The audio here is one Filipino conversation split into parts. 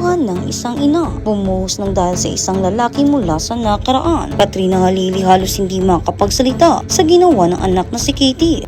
Tauhan ng isang ina, bumuhos ng dahil sa isang lalaki mula sa nakaraan. Katrina Halili halos hindi makapagsalita sa ginawa ng anak na si Katie.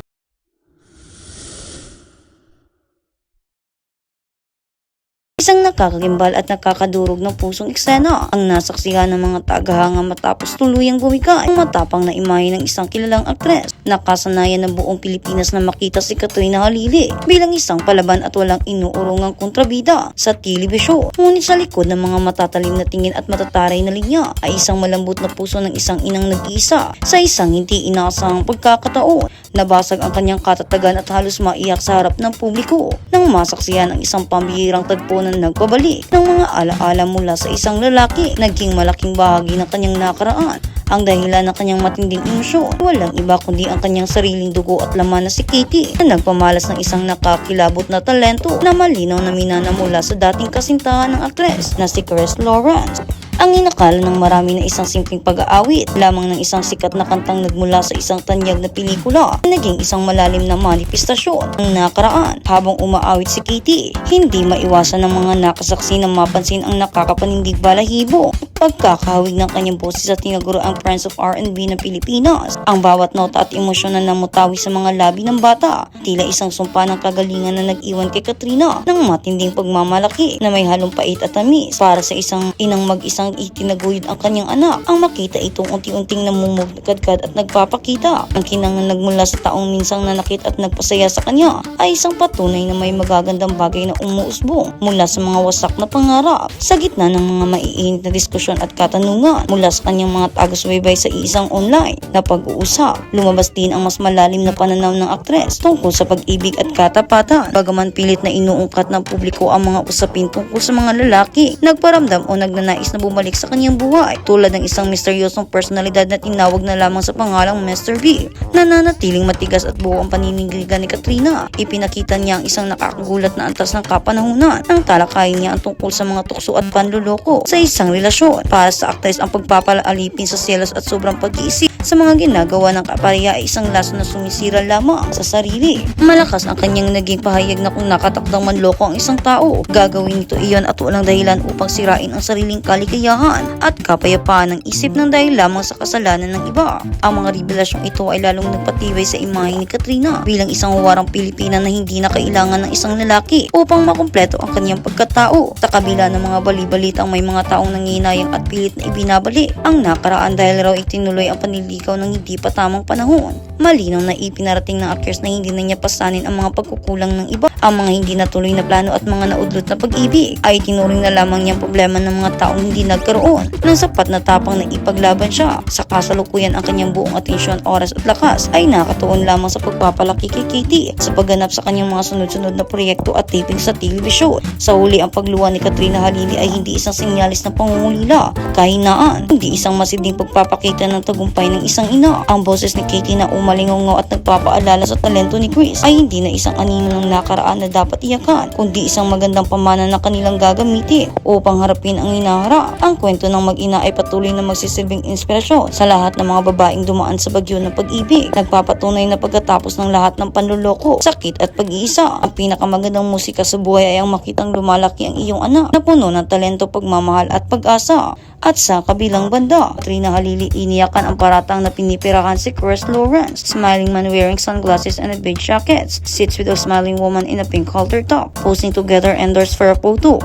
Isang nakakagimbal at nakakadurog ng pusong eksena ang nasaksihan ng mga tagahanga matapos tuluyang bumigay ang matapang na imahe ng isang kilalang aktres. Nakasanayan ng buong Pilipinas na makita si Katrina Halili bilang isang palaban at walang inuurungang kontrabida sa telebisyon. Ngunit sa likod ng mga matatalim na tingin at matataray na linya ay isang malambot na puso ng isang inang nag-iisa sa isang hindi inaasahang pagkakataon. Nabasag ang kanyang katatagan at halos maiyak sa harap ng publiko nang masaksihan ang isang pambihirang tagpo na nagbabalik ng mga alaala mula sa isang lalaki. Naging malaking bahagi ng kanyang nakaraan ang dahilan ng kanyang matinding emosyon. Walang iba kundi ang kanyang sariling dugo at laman na si Katie na nagpamalas ng isang nakakilabot na talento na malinaw na minana mula sa dating kasintahan ng aktres na si Chris Lawrence. Ang inakala ng marami na isang simpleng pag-aawit lamang ng isang sikat na kantang nagmula sa isang tanyag na pelikula ay naging isang malalim na manifestasyon ng nakaraan. Habang umaawit si Katie, hindi maiwasan ng mga nakasaksi na mapansin ang nakakapanindig balahibo pagkakahawig ng kanyang boses sa tinaguriang Prince of R&B ng Pilipinas. Ang bawat nota at emosyon na namutawi sa mga labi ng bata, tila isang sumpa ng kagalingan na nag-iwan kay Katrina ng matinding pagmamalaki na may halong pait at tamis para sa isang inang mag-isang itinaguyod ang kanyang anak. Ang makita itong unti-unting namumugkadkad at nagpapakita ang kinangan nagmula sa taong minsang nanakit at nagpasaya sa kanya ay isang patunay na may magagandang bagay na umuusbong mula sa mga wasak na pangarap sa gitna ng mga maiinit na diskusyon at katanungan mula sa kanyang mga taga-subaybay sa isang online na pag-uusap. Lumabas din ang mas malalim na pananaw ng aktres tungkol sa pag-ibig at katapatan. Bagaman pilit na inuungkat ng publiko ang mga usapin tungkol sa mga lalaki, nagparamdam o nagnanais na bumalik sa kanyang buhay tulad ng isang misteryosong personalidad na tinawag na lamang sa pangalang Mr. V. Nananatiling matigas at buo ang paninindigan ni Katrina. Ipinakita niya ang isang nakakagulat na antas ng kapanahunan ng talakayin niya ang tungkol sa mga tukso at panluloko sa isang relasyon. Para sa aktres, ang pagpapaalipin sa selos at sobrang pag-iisip sa mga ginagawa ng kapareha ay isang laso na sumisira lamang sa sarili. Malakas ang kanyang naging pahayag na kung nakatakdang manloko ang isang tao, gagawin nito iyon at walang dahilan upang sirain ang sariling kaligayahan at kapayapaan ng isip ng dahil lamang sa kasalanan ng iba. Ang mga revelasyong ito ay lalong nagpatibay sa imahe ni Katrina bilang isang huwarang Pilipina na hindi na kailangan ng isang lalaki upang makumpleto ang kanyang pagkatao. Sa kabila ng mga bali-balitang may mga taong nanginayang at pilit na ibinabalik ang nakaraan dahil raw itinuloy ang panliligaw ng hindi pa tamang panahon. Malinaw na ipinarating ng aktres na hindi na niya pasanin ang mga pagkukulang ng iba. Ang mga hindi natuloy na plano at mga naudlot na pag-ibig ay tinuring na lamang niyang problema ng mga taong hindi nagkaroon ng sapat na tapang na ipaglaban siya. Sa kasalukuyan, ang kanyang buong atensyon, oras at lakas ay nakatuon lamang sa pagpapalaki kay Katie sa pagganap sa kanyang mga sunod-sunod na proyekto at taping sa telebisyon. Sa huli, ang pagluwa ni Katrina Halili ay hindi isang sinyalis ng pangungulila, kahinaan, hindi isang masiding pagpapakita ng tagumpay ng isang ina. Ang boses ni Katie na umalingaw at nagpapaalala sa talento ni Chris ay hindi na isang anino ng nakaraan na dapat iyakan, kundi isang magandang pamana na kanilang gagamitin upang harapin ang hinaharap. Ang kwento ng mag-ina ay patuloy na magsisilbing inspirasyon sa lahat ng mga babaeng dumaan sa bagyo ng pag-ibig. Nagpapatunay na pagkatapos ng lahat ng panluloko, sakit at pag-iisa, ang pinakamagandang musika sa buhay ay ang makitang lumalaki ang iyong anak na puno ng talento, pagmamahal at pag-asa. At sa kabilang banda, Katrina Halili iniyakan ang paratang na pinipirahan si Chris Lawrence. Smiling man wearing sunglasses and a big jacket sits with a smiling woman in a pink halter top, posing together endorsed for a photo.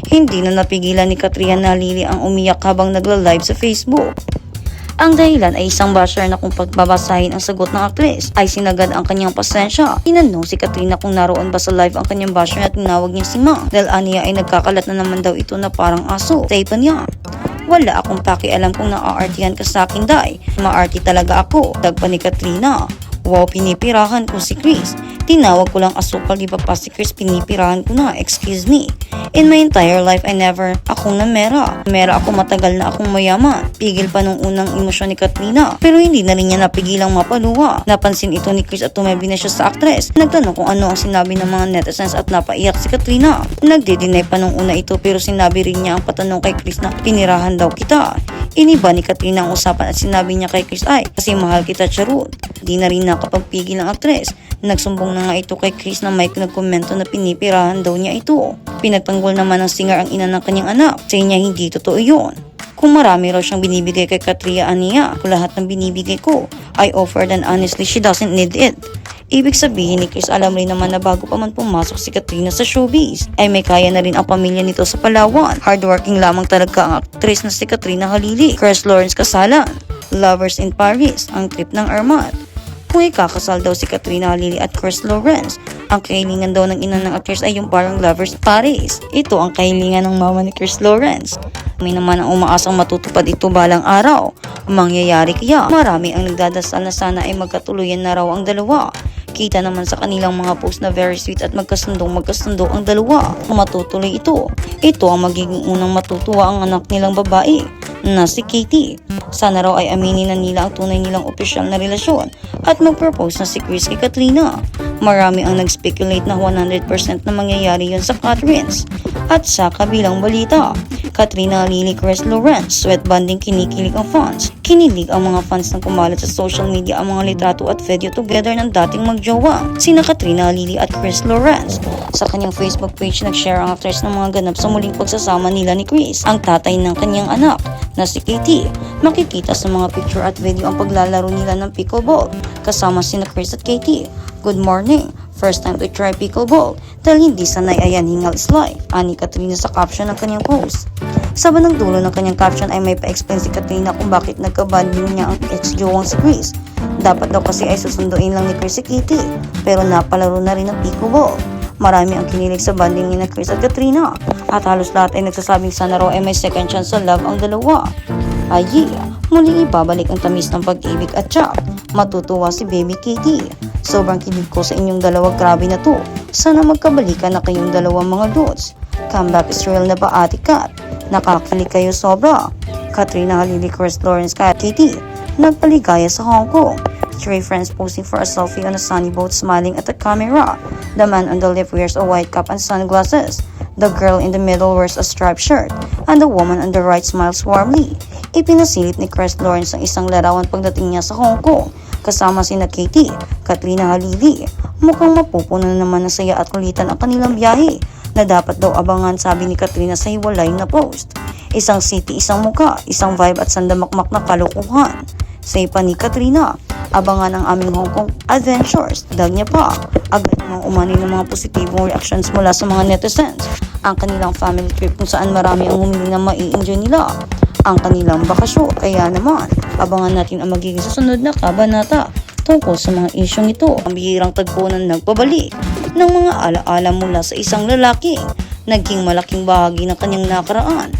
Hindi na napigilan ni Katrina Halili ang umiyak habang nagla-live sa Facebook. Ang dahilan ay isang basher na kung pagbabasahin ang sagot ng aktres ay sinagad ang kanyang pasensya. Tinanong si Katrina kung naroon ba sa live ang kanyang basher na tinawag niya si Ma dahil aniya ay nagkakalat na naman daw ito na parang aso. Taipan niya, "Wala akong pakialam kung naaartihan ka sa akin, day. Maarti talaga ako," tagpa ni Katrina. "Wow, pinipirahan ko si Chris. Tinawag ko lang asukal, di ba pa si Chris, pinipirahan ko na, excuse me. In my entire life, I never akong namera. Mera ako, matagal na akong mayaman." Pigil pa nung unang emosyon ni Katrina, pero hindi na rin niya napigilang mapaluha. Napansin ito ni Chris at tumabi na siya sa aktres. Nagtanong kung ano ang sinabi ng mga netizens at napaiyak si Katrina. Nagde-deny pa nung una ito pero sinabi rin niya ang patanong kay Chris na pinirahan daw kita. Iniba ni Katrina ang usapan at sinabi niya kay Chris ay, kasi mahal kita charot. Di na rin nakapagpigil ang aktres. Nagsumbong na nga ito kay Chris na may nagkomento na pinipirahan daw niya ito. Pinagtanggol naman ng singer ang ina ng kanyang anak. Sa niya hindi totoo yun. Kung marami raw siyang binibigay kay Katrina aniya, kung lahat ng binibigay ko, I offered and honestly she doesn't need it. Ibig sabihin ni Chris alam rin naman na bago pa man pumasok si Katrina sa showbiz, ay may kaya na rin ang pamilya nito sa Palawan. Hardworking lamang talaga ang aktres na si Katrina Halili. Chris Lawrence kasalan. Lovers in Paris, ang trip ng Armat. Kung ikakasal daw si Katrina Halili at Chris Lawrence, ang kahilingan daw ng ina ng actress ay yung parang Lovers Paris. Ito ang kahilingan ng mama ni Chris Lawrence. May naman ang umaasang matutupad ito balang araw. Mangyayari kaya marami ang nagdadasal na sana ay magkatuluyan na raw ang dalawa. Kita naman sa kanilang mga post na very sweet at magkasundo ang dalawa. Matutuloy ito. Ito ang magiging unang matutuwa ang anak nilang babae na si Katie. Sana raw ay aminin na nila ang tunay nilang opisyal na relasyon at mag-propose na si Chris kay Katrina. Marami ang nag-speculate na 100% na mangyayari yun sa Catherines. At sa kabilang balita, Katrina Halili, Chris Lawrence, sweat banding kinikilig ang fans. Kinilig ang mga fans nang kumalat sa social media ang mga litrato at video together ng dating magjowa, sina Katrina Halili at Chris Lawrence. Sa kanyang Facebook page, nag-share ang actress ng mga ganap sa muling pagsasama nila ni Chris, ang tatay ng kanyang anak na si Katie. Makikita sa mga picture at video ang paglalaro nila ng pickleball kasama sina Chris at Katie. Good morning! First time to try pickleball dahil hindi sanay ayan hingal is life, ani Katrina sa caption ng kanyang post. Sa bandang dulo ng kanyang caption ay may pa-explain si Katrina kung bakit nagkabanding niya ang ex-jowang si Chris. Dapat daw kasi ay susunduin lang ni Chris si Katie, pero napalaro na rin ng pickleball. Marami ang kinilig sa banding ni na Chris at Katrina at halos lahat ay nagsasabing sana raw ay may second chance sa love ang dalawa. Ay muling ibabalik ang tamis ng pag-ibig at tiyak. Matutuwa si Baby Katie. Sobrang kilig ko sa inyong dalawa, grabe na to. Sana magkabalikan na kayong dalawang mga dudes. Comeback is real na ba, Ate Kat? Nakakilig kayo sobra. Katrina Halili, Chris Lawrence, Katie nagpaligaya sa Hong Kong. Three friends posing for a selfie on a sunny boat smiling at the camera. The man on the left wears a white cap and sunglasses. The girl in the middle wears a striped shirt and the woman on the right smiles warmly. Ipinasilip ni Chris Lawrence ang isang larawan pagdating niya sa Hong Kong kasama sina Katie, Katrina Halili. Mukhang mapupuno na naman ng saya at kulitan ang kanilang biyahe na dapat daw abangan, sabi ni Katrina sa hiwalay na post. Isang city, isang muka, isang vibe at sandamakmak na kalokohan. Say pa ni Katrina, abangan ang aming Hong Kong adventures. Dag niya pa, agad namang umani ng mga positibong reactions mula sa mga netizens. Ang kanilang family trip kung saan marami ang humiling na mai-enjoy nila ang kanilang bakasyon. Kaya naman, abangan natin ang magiging susunod na kabanata tungkol sa mga isyong ito. Ang bihirang tagpo na nagpabalik ng mga alaala mula sa isang lalaki naging malaking bahagi ng kanyang nakaraan.